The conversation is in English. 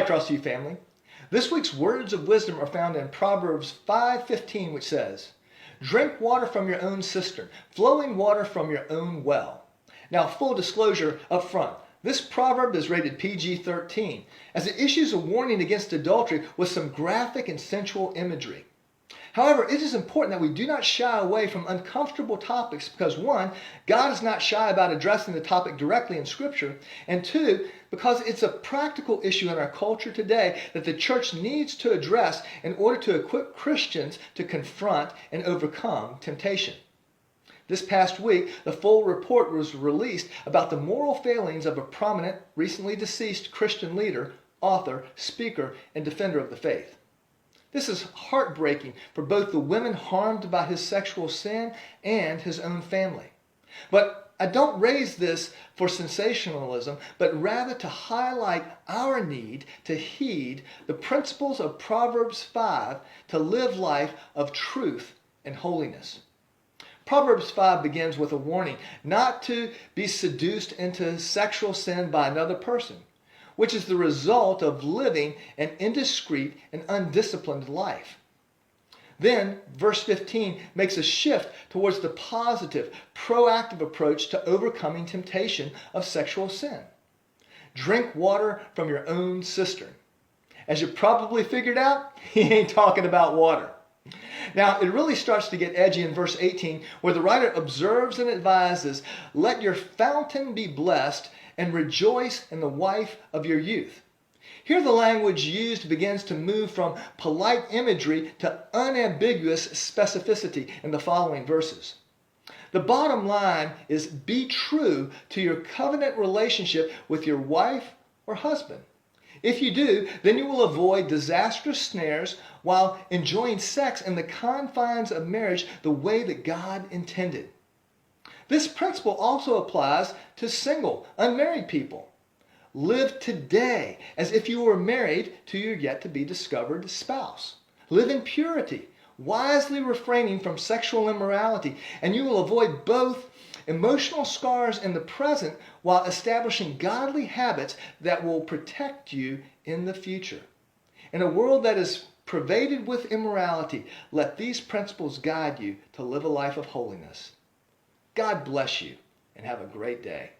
right, Crossview family. This week's words of wisdom are found in Proverbs 5:15, which says, "Drink water from your own cistern, flowing water from your own well." Now, full disclosure up front, this proverb is rated PG-13 as it issues a warning against adultery with some graphic and sensual imagery. However, it is important that we do not shy away from uncomfortable topics because, one, God is not shy about addressing the topic directly in Scripture, and two, because it's a practical issue in our culture today that the church needs to address in order to equip Christians to confront and overcome temptation. This past week, the full report was released about the moral failings of a prominent, recently deceased Christian leader, author, speaker, and defender of the faith. This is heartbreaking for both the women harmed by his sexual sin and his own family. But I don't raise this for sensationalism, but rather to highlight our need to heed the principles of Proverbs 5 to live life of truth and holiness. Proverbs 5 begins with a warning not to be seduced into sexual sin by another person, which is the result of living an indiscreet and undisciplined life. Then, verse 15 makes a shift towards the positive, proactive approach to overcoming temptation of sexual sin. Drink water from your own cistern. As you probably figured out, he ain't talking about water. Now, it really starts to get edgy in verse 18, where the writer observes and advises, "Let your fountain be blessed, and rejoice in the wife of your youth." Here the language used begins to move from polite imagery to unambiguous specificity in the following verses. The bottom line is be true to your covenant relationship with your wife or husband. If you do, then you will avoid disastrous snares while enjoying sex in the confines of marriage the way that God intended. This principle also applies to single, unmarried people. Live today as if you were married to your yet-to-be-discovered spouse. Live in purity, wisely refraining from sexual immorality, and you will avoid both emotional scars in the present while establishing godly habits that will protect you in the future. In a world that is pervaded with immorality, let these principles guide you to live a life of holiness. God bless you, and have a great day.